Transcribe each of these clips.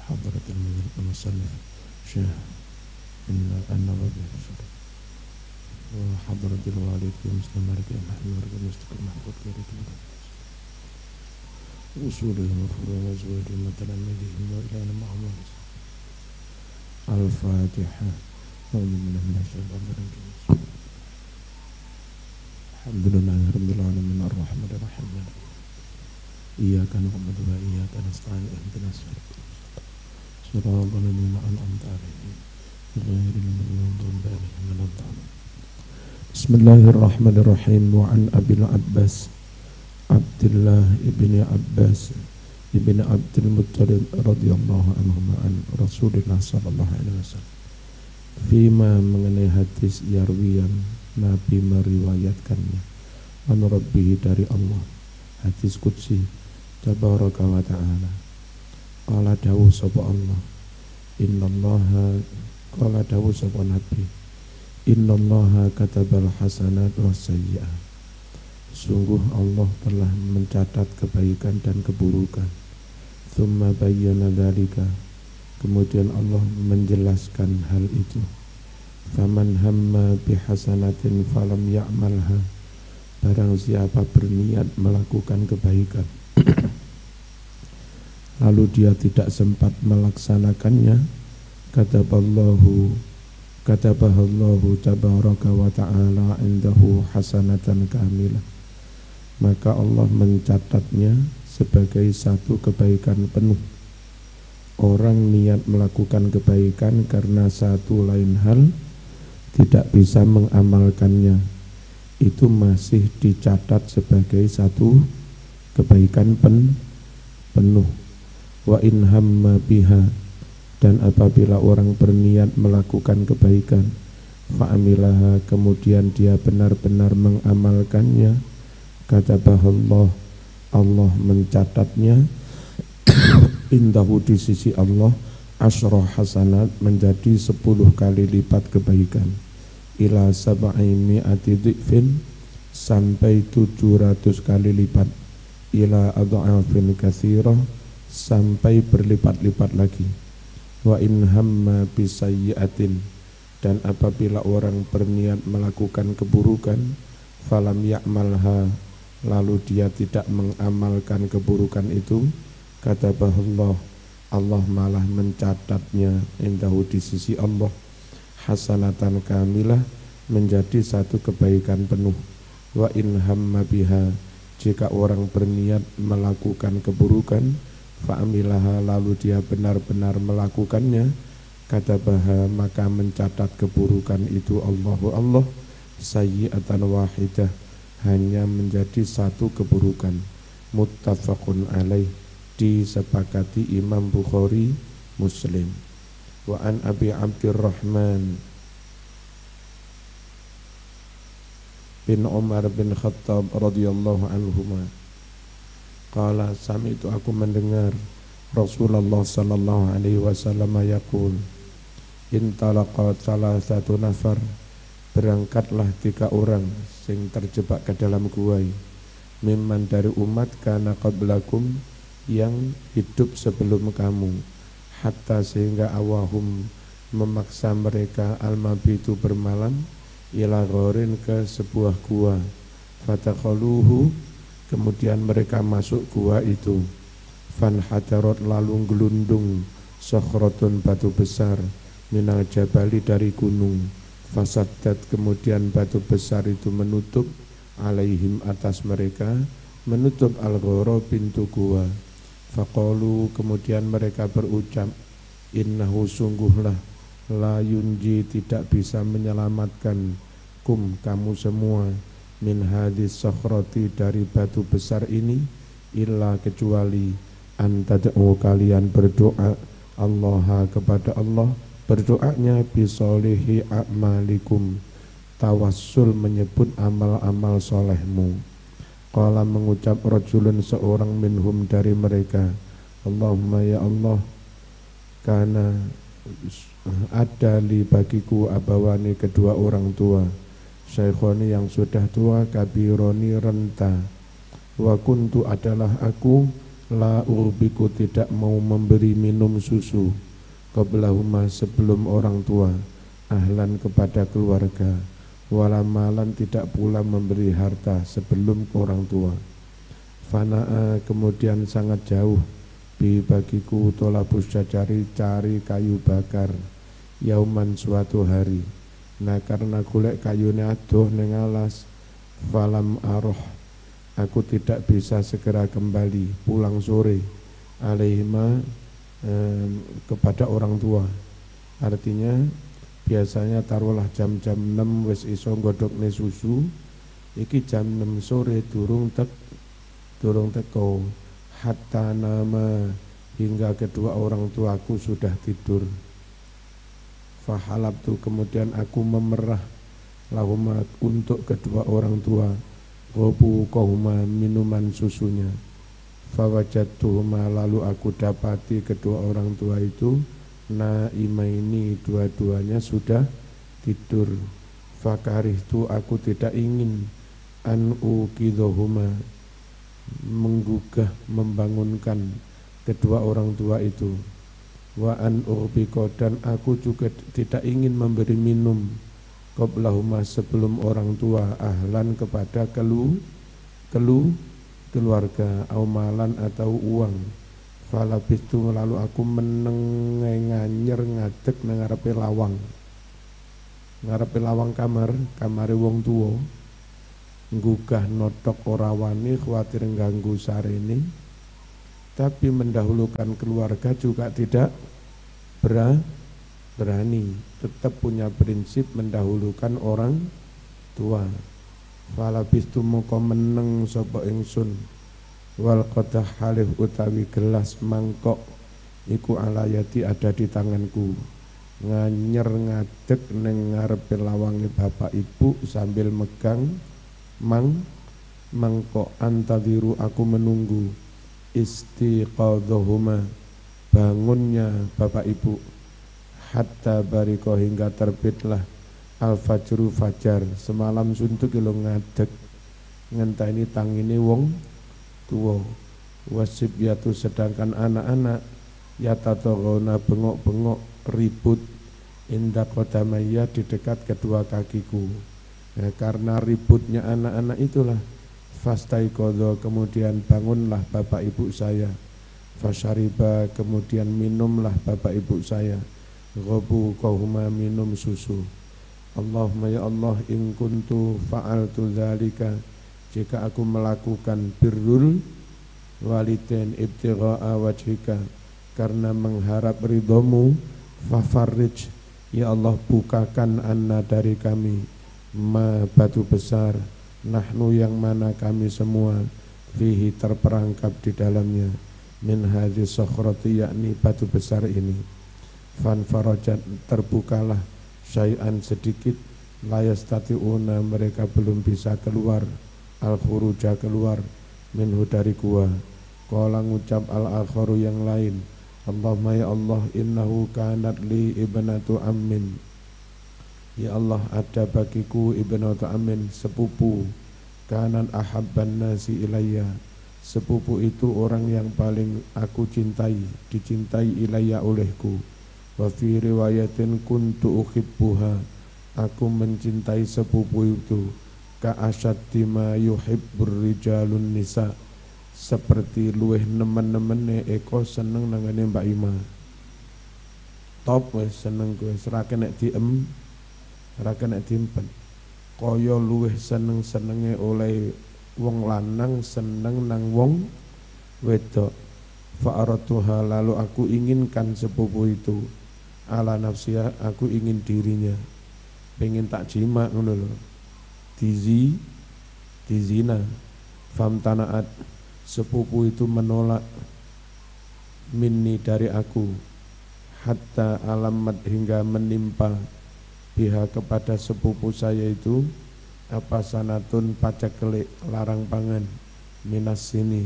حضرة المصلي شيخ النووي وحضرة الوالد في مسلم مالك محمد المستقيم محفوظ كريم وصولهم وفروعهم وزواجهم وتلاميذهم وإلى محمد الفاتحة. أعوذ بالله من الشيطان الرجيم. الحمد لله رب العالمين الرحمن الرحيم إياك نعبد وإياك نستعين اهدنا صراط الذين أنعمت عليهم غير المغضوب عليهم ولا الضالين. بسم الله الرحمن الرحيم. وعن أبي العباس عبد الله ابن عباس ابن عبد المطلب رضي الله عنهما عن رسول الله صلى الله عليه وسلم fima mengenai hadis yarwiyan Nabi meriwayatkannya an Rabbihi dari Allah, hadis qudsi tabaraka wa ta'ala. Qala dawu sapa Allah, innallaha qala dawu sapa Nabi, innallaha katabal hasanat was sayyi'at. Sungguh Allah telah mencatat kebaikan dan keburukan. Tsumma bayyana dzalika, kemudian Allah menjelaskan hal itu. Faman hamma bihasanatin falam ya'malha, barang siapa berniat melakukan kebaikan lalu dia tidak sempat melaksanakannya, kataballahu tabaraka wa ta'ala indahu hasanatan kamilah, maka Allah mencatatnya sebagai satu kebaikan penuh. Orang niat melakukan kebaikan karena satu lain hal tidak bisa mengamalkannya, itu masih dicatat sebagai satu kebaikan penuh. Wa in hamma biha, dan apabila orang berniat melakukan kebaikan, fa'amilaha, kemudian dia benar-benar mengamalkannya, katabahallah, Allah mencatatnya indahu di sisi Allah asyra hasanat, menjadi 10 kali lipat kebaikan, ila sab'i mi'ati dhifin, sampai 700 kali lipat, ila adha'afin katsirah, sampai berlipat-lipat lagi. Wa in hamma bisayyi'atin, dan apabila orang berniat melakukan keburukan, falam ya'malha, lalu dia tidak mengamalkan keburukan itu, katabahullah, Allah malah mencatatnya indahu di sisi Allah hasanatan kamilah, menjadi satu kebaikan penuh. Wa in hamma biha, jika orang berniat melakukan keburukan, fa'amilaha, lalu dia benar-benar melakukannya, katabaha, maka mencatat keburukan itu Allah sayyi'atan wahidah, hanya menjadi satu keburukan. Muttafaqun alaih, disepakati Imam Bukhari Muslim. Wa an Abi Abdurrahman bin Umar bin Khattab radhiyallahu anhuma qala, sami'tu, aku mendengar Rasulullah sallallahu alaihi wasallam yaqul, intalaqat salah satu nafar, berangkatlah 3 orang sing terjebak ke dalam gua, mimman dari umat kana qablakum, yang hidup sebelum kamu, hatta sehingga awahum memaksa mereka al-mabitu bermalam, ila ghorin ke sebuah gua, fatakhaluhu, kemudian mereka masuk gua itu, fanhadarot, lalu gelundung, sakhrotun, batu besar, minal jabali, dari gunung, fasaddat, kemudian batu besar itu menutup, alaihim, atas mereka, menutup al-ghoro, pintu gua. Faqalu, kemudian mereka berucap, innahu, sungguhlah, la yunji, tidak bisa menyelamatkan, kum, kamu semua, min hadis sakhrati, dari batu besar ini, illa, kecuali, antad'u, kalian berdoa, Allah, kepada Allah, berdoanya bisolihi a'malikum, tawassul, menyebut amal-amal solehmu. Qala, mengucap rajulun, seorang, minhum, dari mereka, Allahumma, ya Allah, karena ada li bagiku abawani, kedua orang tua, syaikhoni, yang sudah tua, kabironi, renta, wa kuntu, adalah aku, La urbiku tidak mau memberi minum susu qablahuma sebelum orang tua, ahlan kepada keluarga, wala malan tidak pula memberi harta sebelum orang tua. Fana'a kemudian sangat jauh bi bagiku tolabus jajari cari kayu bakar yauman suatu hari. Nah karena golek kayune adoh ning alas, falam aroh aku tidak bisa segera kembali pulang sore alaihima kepada orang tua. Artinya biasanya taruhlah jam-jam 6 wis iso nggodhokne susu, iki jam 6 sore durung teko, hatta nama hingga kedua orang tuaku sudah tidur. Fahalabtu kemudian aku memerah lahuma untuk kedua orang tua, gobu kohuma minuman susunya. Fawajatuhuma lalu aku dapati kedua orang tua itu naimaini dua-duanya sudah tidur. Fakarihtu aku tidak ingin an ukidohuma menggugah membangunkan kedua orang tua itu. Wa an urbiko dan aku juga tidak ingin memberi minum qablahuma sebelum orang tua, ahlan kepada keluarga, aumalan atau uang. Falabistu lalu aku menenganyer ngadeg nang ngarepe lawang kamare wong tuwa, nggugah notok ora wani khawatir ganggu sarene, tapi mendahulukan keluarga juga tidak berani, tetap punya prinsip mendahulukan orang tua. Falabistu moko meneng sapa ingsun wal qadah halih utawi gelas mangkok iku alayati ada di tanganku, nganyer ngadeg ning ngarepe lawange bapak ibu sambil megang mangkok. Antadiru aku menunggu istiqadhahuma bangunnya bapak ibu, hatta bariko hingga terbitlah al-fajru fajar. Semalam suntuk ilo ngadeg ngenteni tangine wong tuwa. Wasibyatu sedangkan anak-anak yatataghauna bengok-bengok ribut inda qadamaya di dekat kedua kakiku. Nah, karena ributnya anak-anak itulah fastaiqadha kemudian bangunlah bapak ibu saya. Fasyariba kemudian minumlah bapak ibu saya. Ghabu kahuma minum susu. Allahumma ya Allah in kuntu fa'altu dzalika jika aku melakukan birrul walidain ibtigha'a wajhika karena mengharap ridhamu, fafarrij ya Allah bukakan anna dari kami ma batu besar nahnu yang mana kami semua fihi terperangkap di dalamnya min hadhihi sakhrati yakni batu besar ini. Fan farajat terbukalah syai'an sedikit, layastati'una mereka belum bisa keluar, al-khuruja keluar, minhu dari gua. Qala ngucap al-akharu yang lain, Allahumma ya Allah innahu kanat li ibnatu ammin. Ya Allah ada bagiku ibnatu ammin sepupu, kanan ahabban nasi ilayya. Sepupu itu orang yang paling aku cintai, dicintai ilayya olehku. Wa fi riwayatin kuntu uhibbuha aku mencintai sepupu itu ka asyaddi ma yuhibbur rijalun nisa seperti luweh nemen-nemene eko seneng nangane Mbak Ima. Top wis seneng kowe ora kena diem ora kena diempen kaya luweh seneng-senenge oleh wong lanang seneng nang wong wedok. Fa aratuha lalu aku inginkan sepupu itu ala nafsiya aku ingin dirinya, pengen tak jima ngono lho, dizina. Famtanaat sepupu itu menolak minni dari aku, hatta alamat hingga menimpa biha kepada sepupu saya itu apa sanatun pacakelik larang pangan minas sini.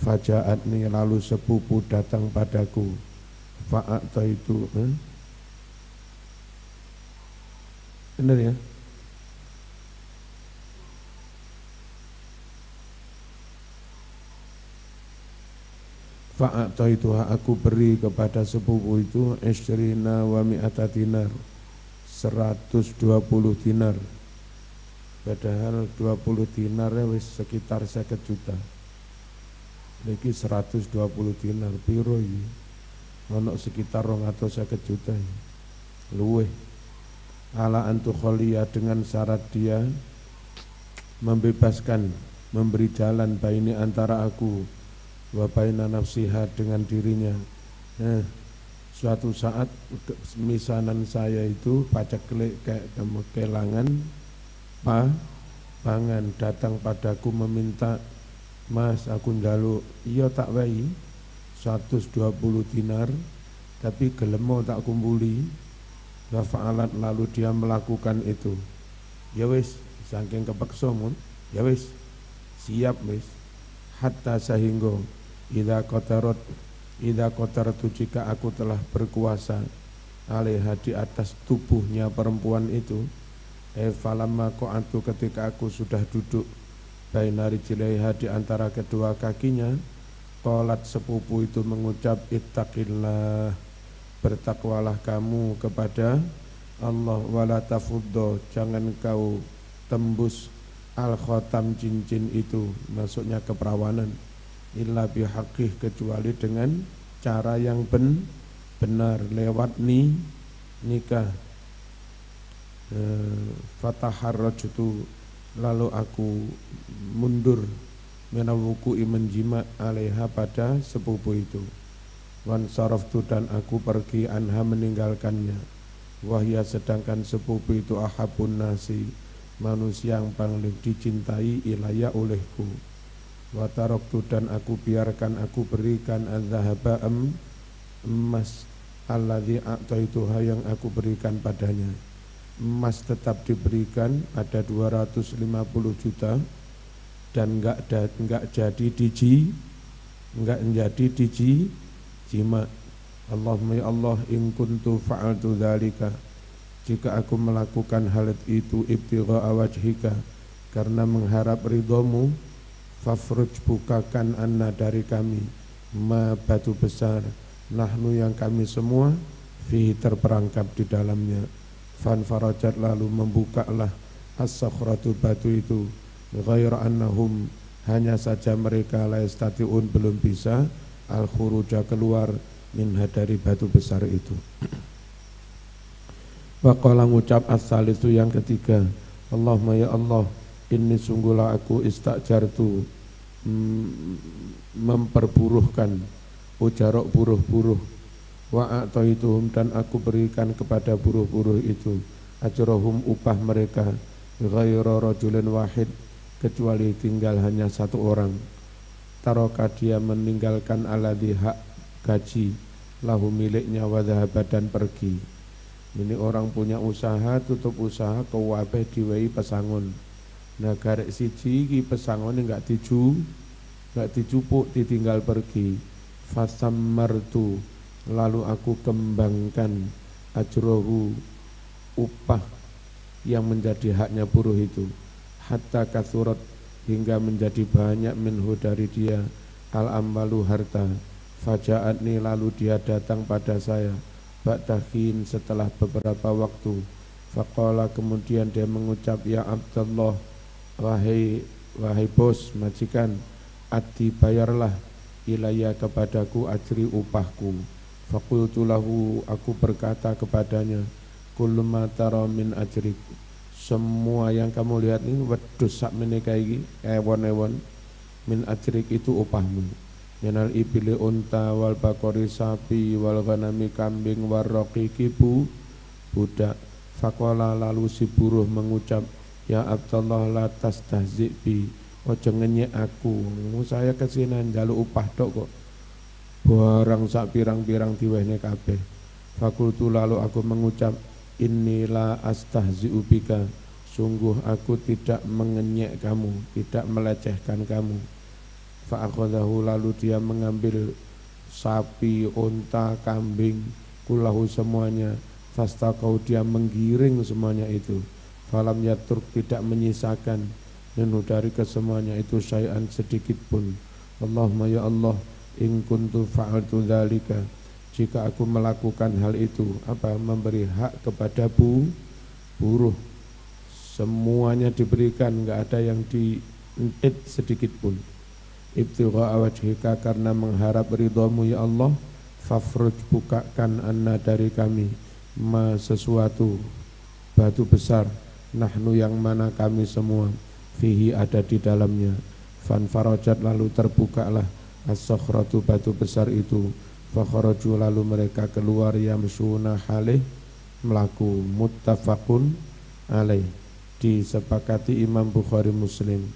Fajaatni lalu sepupu datang padaku, fa'ata itu benar ya? Fa'ataituha aku beri kepada sepupu itu isyrina wa mi'ata dinar 120 dinar. Padahal 20 dinar wis sekitar 50 juta. Niki 120 dinar piro iki? Ono sekitar 250 juta. Luweh. Ala antu kholiya dengan syarat dia membebaskan, memberi jalan baini antara aku wa baina nafsiha dengan dirinya. Suatu saat misanan saya itu paceklik kayak kelangan pangan datang padaku meminta, Mas aku njaluk, iya tak wae 120 dinar tapi gelemo tak kumpuli. Wa fa'alat lalu dia melakukan itu. Ya wis saking kepeksa mun, ya wis siap wis. Hatta sehingga idza qataratu jika aku telah berkuasa alaiha di atas tubuhnya perempuan itu, falamma qa'atu ketika aku sudah duduk baina rijlaiha di antara kedua kakinya, qalat sepupu itu mengucap ittaqillah, bertakwalah kamu kepada Allah, wala tafuddo, jangan kau tembus al-khatam cincin itu, maksudnya keperawanan, illa bihaqih kecuali dengan cara yang benar lewat nikah. Fataharrajtu lalu aku mundur menawuku menjima alaiha pada sepupu itu. Wan saraftu dan aku pergi anha meninggalkannya. Wahya sedangkan sepupu itu ahabun nasi, manusia yang paling dicintai ilaya olehku. Wa taraktu dan aku biarkan, aku berikan az-zahaba emas alladzi a'taituha yang aku berikan padanya. Emas tetap diberikan, ada 250 juta dan enggak jadi jima. Allahumma ya Allah, in kuntu fa'altu dzalika, jika aku melakukan hal itu ibtigha'a wajhika, karena mengharap ridhamu, fafruj bukakan anna dari kami ma batu besar, nahnu yang kami semua fihi terperangkap di dalamnya. Fanfarajat lalu membukalah as-sakhratu batu itu, ghaira annahum hanya saja mereka la yastati'un belum bisa al-khuruja keluar minha dari batu besar itu. Wa qala ngucap as-salisu yang ketiga, Allahumma ya Allah, inni sungguhlah aku istajartu memperburuhkan ujarok buruh-buruh, wa a'taituhum dan aku berikan kepada buruh-buruh itu ajrahum upah mereka ghaira rajulin wahid kecuali tinggal hanya satu orang. Taroka dia meninggalkan alladhi hak gaji lahu miliknya wa dhahaba dan pergi. Ini orang punya usaha, tutup usaha kewabeh diwehi pesangon. Nah garek siji iki pesangon enggak dijupuk ditinggal pergi. Fasammartu lalu aku kembangkan ajrohu upah yang menjadi haknya buruh itu, hatta kasurat hingga menjadi banyak minhu dari dia al-amwalu harta. Fajaatni lalu dia datang pada saya ba'dahin setelah beberapa waktu. Faqala kemudian dia mengucap, ya Abdullah, wahai bos majikan, ati bayarlah ilaya kepadaku ajri upahku. Faqultu lahu aku berkata kepadanya, kullu ma tara min ajrik, semua yang kamu lihat ini wedhus sak menika iki ewon-ewon, min ajrik itu upahmu. Minal ibili unta wal bakori sapi wal ghanami kambing warraqiqi budak. Faqala lalu si buruh mengucap, ya Abdullah la tastahzi bi, ojo ngenyek aku, saya kesini njaluk upah tok kok, barang sak pirang-pirang diwehne kabeh. Fakultu lalu aku mengucap, innila astahzi'u bika, sungguh aku tidak mengenyek kamu, tidak melecehkan kamu. Fa'akhadahu lalu dia mengambil sapi, unta, kambing, kulahu semuanya. Fastaqau dia menggiring semuanya itu. Falam yatruk tidak menyisakan minhu dari kesemuanya itu syai'an sedikit pun. Allahumma ya Allah, in kuntu fa'altu dzalika, jika aku melakukan hal itu, memberi hak kepada buruh, semuanya diberikan, enggak ada yang dientit sedikit pun. Ibtigha'a wajhika, karena mengharap ridhamu ya Allah, fafruj, bukakan anna, dari kami, ma, sesuatu, batu besar, nahnu, yang mana kami semua, fihi, ada di dalamnya. Fanfarajat, lalu terbukalah as-sakhratu, batu besar itu. Fakharaju, lalu mereka keluar, yamsuna, halih melaku. Muttafaqun alaih, disepakati Imam Bukhari Muslim.